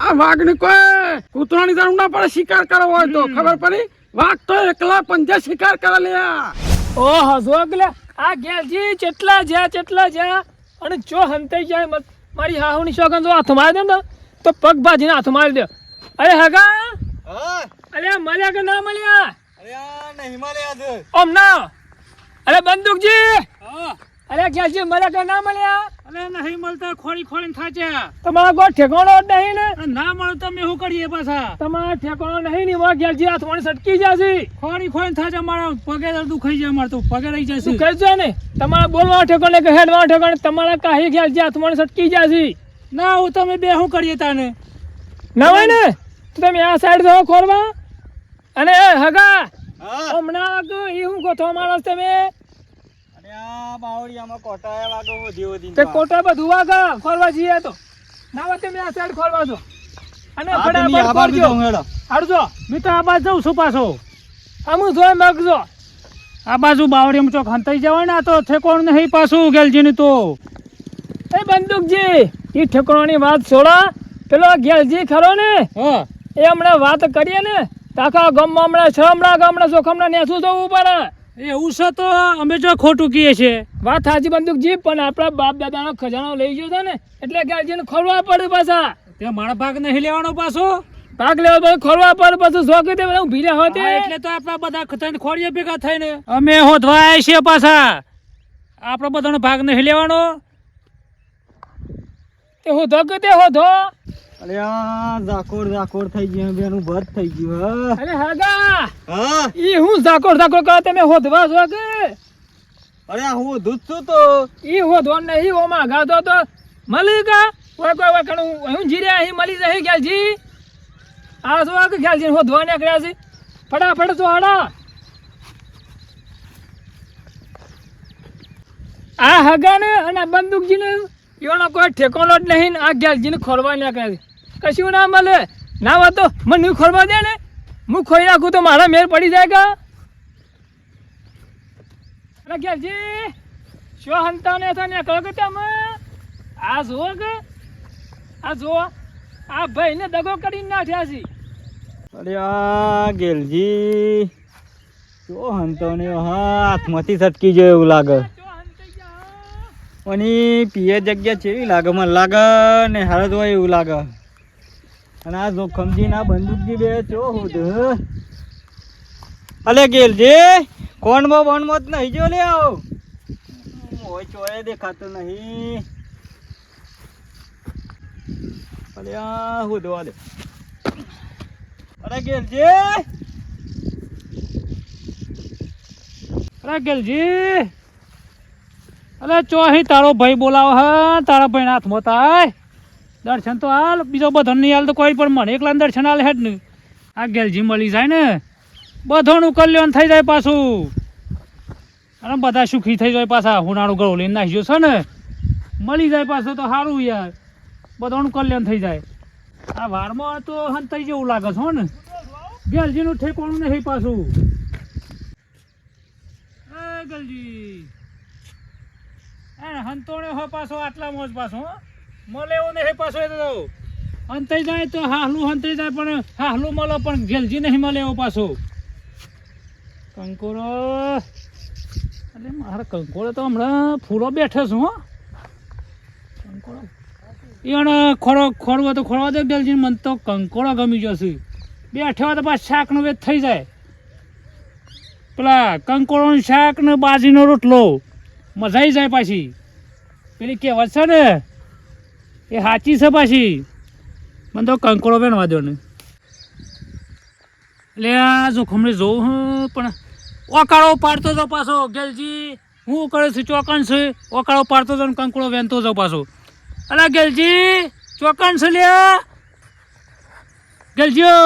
આ વાઘને કોઈ કૂતરાની જરૂર ના પડે શિકાર કરવો હોય તો ખબર પડી વાઘ તો એકલા પંજા શિકાર કરે લ્યા ઓહો જોગલે આ ગેલજી ચેટલા જ્યા અને જો હંતાઈ જાય મારી હાહુની શોગન જો હાથ મારી દે ને તો પગ ભાજીને હાથ મારી દે અરે હગા હા અરે મળ્યા કે ના મળ્યા અરે આ નહીં મળ્યા છે ઓમ ના અરે બંદૂકજી હા અરે ગેલજી મળ્યા કે ના મળ્યા અરે નહીં મળતા ખોળી થાચે તમારા કોઈ ઠેકાણો જ નહીં ને ના મળે તો અમે શું કરીએ પાછા તમારા ઠેકાણો નહીં ને વા ગેલજી હાથ મને સટકી જશે ખોળી થાચે મારા પગે દુખાઈ જાય મારે તો પગે રહી જશે તું કહેજો ને તમારા બોલવા ઠેકાણે કે હેડવા ઠેકાણે તમારા કાહી ગેલજી હાથ મને સટકી જશે ના હું તમે બે શું કરીએ તાને ના હોય ને તો તમે આ સાઈડ જો ખોરવા અને હગા હા હમણાં તો એ હું ગોથો માણસ તમે અરે આ બાવળિયામાં કોટાયા વાગો વધી તે કોટા બધું વાગા ખોરવા જઈએ તો ના હોય તમે આ સાઈડ ખોરવા જો અને ફટાફટ ખોરજો હાડજો મેં તો આ બાજુ જઉં છું પાછો આમું જોઈ મગજો આ બાજુ બાવળીમાં ચોક હંતાઈ જવાય ને આ તો ઠેકોણ નહીં પાછું ગેલજીની તો એ બંદૂકજી એ ઠેકાણાની વાત છોડા પેલો ગેલજી ખરો ને હા એ હમણાં વાત કરીએ ને તાકા ગામમાં હમણાં છમણા ગામના ચોખમણા નેસું જવું પડે એવું છે તો અમે જો ખોટું કહીએ છીએ વાત સાચી બંદૂકજી પણ આપણા બાપ દાદાનો ખજાનો લઈ ગયો છે ને એટલે ગેલજીને ખોરવા પડે પાછા તે મારા ભાગ નહીં લેવાનો પાછો ભાગ લેવા પડે ખોરવા પડે પાછું જોકી દે હું ભીડા હોતે એટલે તો આપણા બધા થઈને ખોડીએ ભેગા થઈને અમે હોધવા આવ્યા છીએ પાછા આપણો બધાનો ભાગ નહીં લેવાનો તે હોધો કે તે હોધો અરે આ ઝાકોર થઈ ગયું બેનું ભત થઈ ગયું અરે હગા હા ઈ હું ઝાકોર કરે તમે હોધવા છો કે અરે આ હું દૂધ છું તો ઈ હોધો નહીં ઓમાં ગાધો તો મળી કા કોઈ કણું હું જીરે અહીં મળી જાય ગેલજી આ જો કે ગેલજી હોધવા નીકળ્યા છે ફટાફટ તો હડા આ હગાને અને બંદૂકજીને એનો કોઈ ઠેકાણો જ નહીં આ ગેલજીને ખોરવા નીકળ્યા છે કશું ના મળે ના હોય તો મને ખોરવા દે ને હું ખોઈ નાખું તો મારા મેર પડી જાય કા અરે ગેલજી શું હંતાને હતા નીકળો કે તમે આ જુઓ કે આ જુઓ આ ભાઈને દગો કરીને નાખ્યા છે અરે આ ગેલજી જો હંતો ને હાથમાંથી સટકી જાય એવું લાગે અને પીએ જગ્યા ચેવી લાગે મને લાગે ને હારત હોય એવું લાગે અને આ જોખમજી ના બંદૂકજી બે ચો હોદ અલે ગેલજી કોણમાં વણમાં જ નહીં જો લે આવ હોય ચોય દેખાતું નહીં અરે આ હોદવા દે અરે ગેલજી અરે ગેલજી અરે ચોહી તારો ભાઈ બોલાવો હા તારા ભાઈ હાથમાં થાય દર્શન તો હાલ બીજો બધો નહીં હાલ તો કોઈ પણ મને એકલા દર્શન હાલ હેડ ને આ ગેલજી મળી જાય ને બધોનું કલ્યાણ થઈ જાય પાછું અને બધા સુખી થઈ જાય પાછા હુનાળું ગળું લઈને નાખ્યો છે ને મળી જાય પાછું તો સારું યાર બધોનું કલ્યાણ થઈ જાય આ વારમાં તો હંતાઈ જેવું લાગે છે હો ને ગેલજીનું ઠેકાણું નહીં પાછું એ ગેલજી હંતોણે હો પાછો આટલા મોજ પાછો મળે એવું નહીં પાછો એ તો હંતાઈ જાય તો હાહલું હંતાઈ જાય પણ હાહલું મળે પણ ગેલજી નહીં મળે એવો પાછો કંકોરો અરે મારા કંકોરો તો હમણાં ફૂલો બેઠો છું હો કંકોરો એને ખોરવો તો ખોરવા દે ગેલજી મને તો કંકોરો ગમી જશે બેઠો તો પાછું શાકનો વેચ થઈ જાય પેલા કંકોરોનું શાક ને બાજીનો રોટલો મજા આવી જાય પાછી પેલી કહેવત છે ને એ સાચી છે પાછી મને તો કંકોડો બેનવા દો ને એટલે આ જોખમડે જોઉં હું પણ ઓકાળો પાડતો જાઉં પાછો ગેલજી હું કરે છે ચોકણ છે ઓકાળો પાડતો જાઉં કંકોડો વેનતો જાઉં પાછો અલા ગેલજી ચોકણ છે લ્યા ગેલજીઓ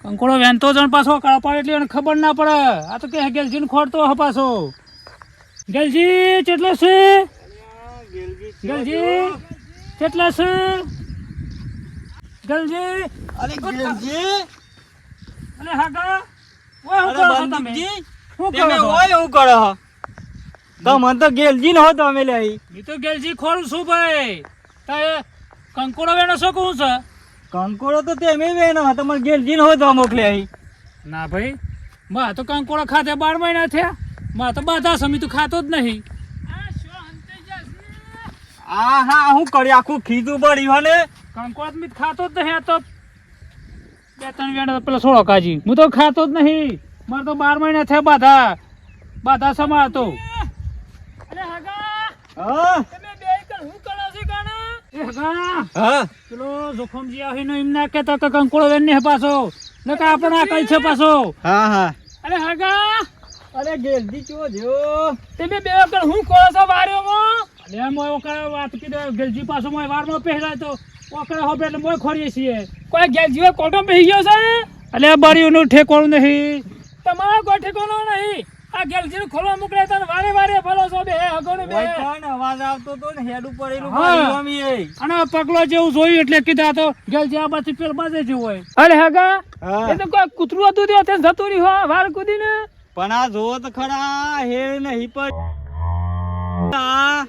કંકોડો વેનતો જાઉં પાછો ઓકાળો પાડે એટલે એને ખબર ના પડે આ તો કે ગેલજીને ખોડતો હ પાછો ગેલજી કેટલા છે ગેલજી કેટલા છે ગેલજી અરે ગેલજી અલે હાગા ઓય હું કરો તમે હું કરો ઓય હું કરો તો મને તો ગેલજી ન હો તો અમે લઈ મી તો ગેલજી ખોરું છું ભાઈ તારે કંકોડો વેણો શું કહું છે? કંકોડો તો તેમે વેનો તમારે ઘેર જીન હોય તો મોકલ્યા અહીં. ના ભાઈ, માં તો કંકોડો ખાતે 12 મહિના થયા. માં તો બધા સમી તું ખાતો જ નહીં. આ હા હું કરી આખું ખીધું પડ્યું હને. કંકોડ મીત ખાતો જ નહીં. આ તો 2-3 વેણા પેલા સોળો કાજી. હું તો ખાતો જ નહીં. મારે તો 12 મહિના થયા બાધા સમાતો. અરે હગા હા તમે બે કણ હું કરો છો કાણે? એ હગા, હા પેલો જોખમજી આવીને એમ ના કહેતો કે કંકોડો વેણ ને પાછો નકા આપણે આ કઈ છે પાછો. હા હા અરે હગા અરે ઘેરજી ચો જો તમે બે કણ હું કરો છો વાર્યોમાં? એટલે એમ ઓકળે વાત કીધું ગલજી પાછો મોય વારમાં પહેરાય તો ઓકળે હોબે એટલે મોય ખોરીએ છીએ. કોઈ ગેસ જીવે કોટો બેહી ગયો છે? એટલે બળીઓનું ઠેકોણું નહીં. તમારો કોઈ ઠેકાણો નહીં. આ ગેલજીને ખોલવા મોકલે તને વારે વારે ફરો છો બે હગોને બે. ઓય કોણ અવાજ આવતો તો ને હેડ ઉપર એલું હા. પડ્યું અમી એ. અને પગલો જેવું જોયું એટલે કીધા તો ગલજી આ બાજુ પેલ બાજે જેવું હોય. અરે હગા હા. એ તો કોઈ કૂતરું હતું તે તે જતું રહ્યું હો વાર કૂદીને. પણ આ જોવો તો ખરા હેડ નહીં પણ આ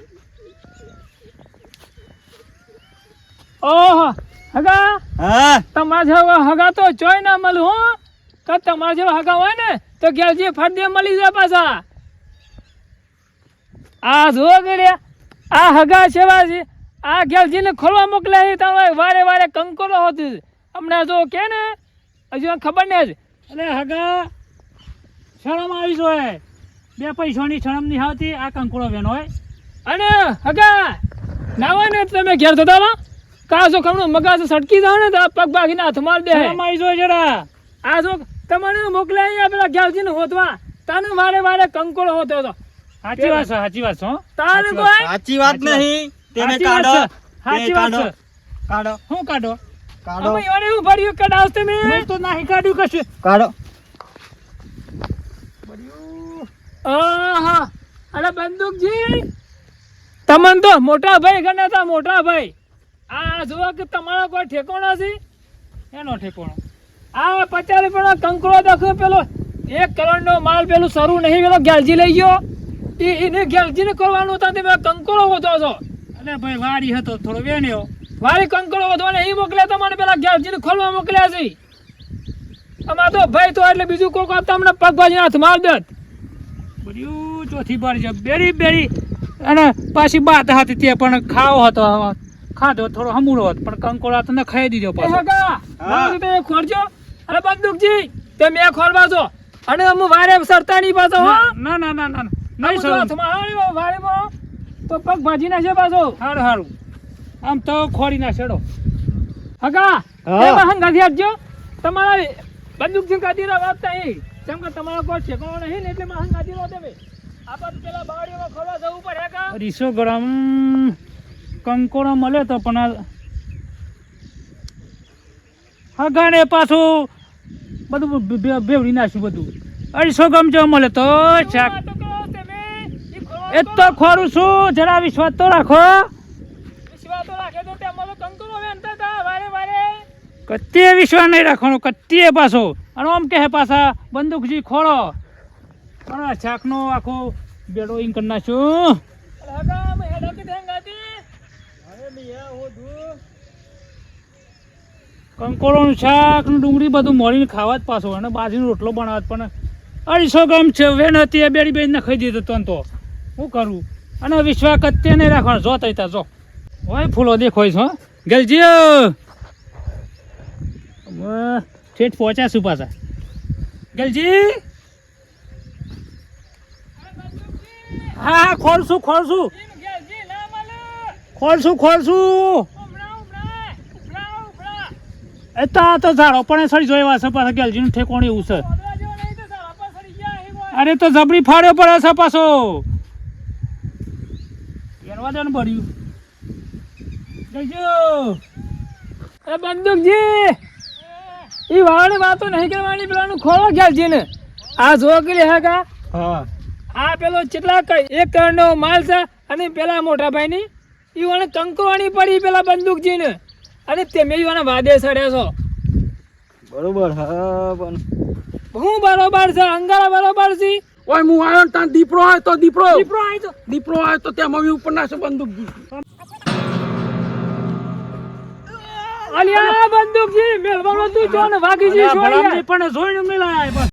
ઓહો હગા હા તમારા જેવા હગા તો ચોય ના મળે હો. કે તમારા જેવા હગા હોય ને તો ગેલજી ફરદે મળી જાય પાછા. આ જો ગડ્યા આ હગા સેવા છે. આ ગેલજીને ખોલવા મોકલ્યા છે તમે વારે વારે કંકોડો હોતી હમણાં જો કે ને હજુ ખબર ને જ. એટલે હગા શરમ આવી જોઈએ. 2 પૈસાની શરમ નહીં આવતી. આ કંકોડો વેણ હોય. અને હગા નાવા ને તમે ઘેર થતા રહો કાજો ખમણું મગાજ સટકી જાવ ને તો આ પગ ભાગીને હાથ માર દે. શરમ આવી જોઈએ જરા. આ જો તમને મોકલ્યા અહીંયા પેલા ગેલજીને હોતવા તાને વારે વારે કંકોડો હોતો હતો. સાચી વાત છે, સાચી વાત છે હો. તાને કોઈ સાચી વાત નહીં તેને સાચી વાત કાઢો છે, સાચી વાત કાઢો છે. કાઢો શું કાઢો? કાઢો અમે એને એવું ભર્યું કડાવશ તમે. મેં તો નહીં કાઢ્યું કશું. કાઢો આહા અરે બંદૂકજી તમને તો મોટા ભાઈ ગણાતા મોટા ભાઈ. આ જુઓ કે તમારો કોઈ ઠેકાણો છે? એનો ઠેકોણો. આ 50 રૂપિયાનો કંકડો દેખો પેલો 1 કરોડનો માલ પેલું શરૂ નહીં પેલો ગેલજી લઈ ગયો. એને ગેલજીને કરવાનું હતા તમે કંકડો વધો છો. એટલે ભાઈ વાડી હતો થોડો વેણ્યો. વારી કંકડો વધવા નહીં મોકલ્યા તમને પેલા ગેલજીને ખોલવા મોકલ્યા છે. અમાર તો ભાઈ તો એટલે બીજું કોઈ કામ તમને પગ ભાજીને હાથ માર દેત. બધું ચોથી બાર છે બેરી અને પાછી બાત હતી તે પણ ખાવો હતો. ખાધો થોડો હમુડો હતો પણ કંકોડા તો ન ખાઈ દીધો એ પાછો. હગા હા. તમે ખોરજો. અરે બંદૂકજી તે મેં ખોરવા છો અને અમે વારે સરતા નહીં પાછો હો. ના ના ના ના નહીં નહીં સર. હાથમાં આવ્યો વારેમાં તો પગ ભાજી નાખે પાછો. સારું સારું આમ તો ખોરી ના છેડો. હગા હા. એ વાહન ગાડી આપજો. તમારા બંદૂકજી ગાડીના વાત નહીં કેમ કે તમારો કોઈ ઠેકાણો નહીં ને એટલે વાહન ગાડી નો તમે આપણે પેલા બાવળીમાં ખોરવા જવું પડે હગા. 200 ગ્રામ કંકોડો મળે તો પણ હગાને પાછું બધું બેવડી નાખ્યું બધું. 250 ગ્રામ જો મળે તો શાક. વાત તો કરો તમે. ઈ ખોરવા એ તો ખોરું છું. જરા વિશ્વાસ તો રાખો. વિશ્વાસ તો રાખે તો તે અમારો કંકોડો વેણતા હતા વારે વારે. કત્તીએ વિશ્વાસ નહીં રાખવાનો. કત્તીએ પાછો અને આમ કહે પાછા બંદૂકજી ખોળો પણ આ શાકનો આખો બેડો ઇન કરી નાખ્યો. હગા અમે હેડો કે ધેંગાતી. કંકોડોનું શાક ને ડુંગળી બધું મળીને ખાવા જ પાછો અને બાજરીનો રોટલો બનાવત પણ 250 ગ્રામ છે વેણ હતી એ બેડી બેડીને ખાઈ દીધું તન તો શું કરું. અને વિશ્વાસ કત્તે નહીં રાખવાનો. જો તૈતા જો હોય ફૂલો દેખોય છો ગલજી ઠેઠ પહોંચ્યા છું પાછા. ગલજી હા હા ખોલશું ઈમ ગેલજી ના મળે. ખોલશું ઉમરા ઉમરા. એ તો ઝાડો પણ સડી જોઈ છે પાછા ગેલજીનું ઠેકોણ એવું છે. ઓદરા જેવો નહીં તો સારા પર સડી ગયા અહીં હોય. અરે તો જબરી ફાડ્યો પડે છે પાછો. એનવા દે ને પડ્યું. ગલજો એ બંદૂકજી ઈ વાળની વાતો નહીં કરવાની પેલાનું ખોળો ગેલજીને. આ જો કે હગા હા આ પેલો કેટલા 1 કરોડનો માલ છે અને પેલા મોટા ભાઈની ઈવાને કંકવાની પડી પેલા બંદૂકજીને અને તમે ઈવાને વાદે સડ્યા છો. બરોબર હા પણ હું બરોબર છે અંગારા બરોબર છે. ઓય હું આવ્યો ને ત્યાં દીપડો આવ્યો તો દીપડો દીપડો આવ્યો તો દીપડો આવ્યો તો ત્યાં મમ્મી ઉપર નાખો બંદૂક. અલ્યા બંદૂકજી મેલવાનું હતું ચોને વાગી જી અલ્યા છોડી ભલામણી પણ જોઈને મિલાય પણ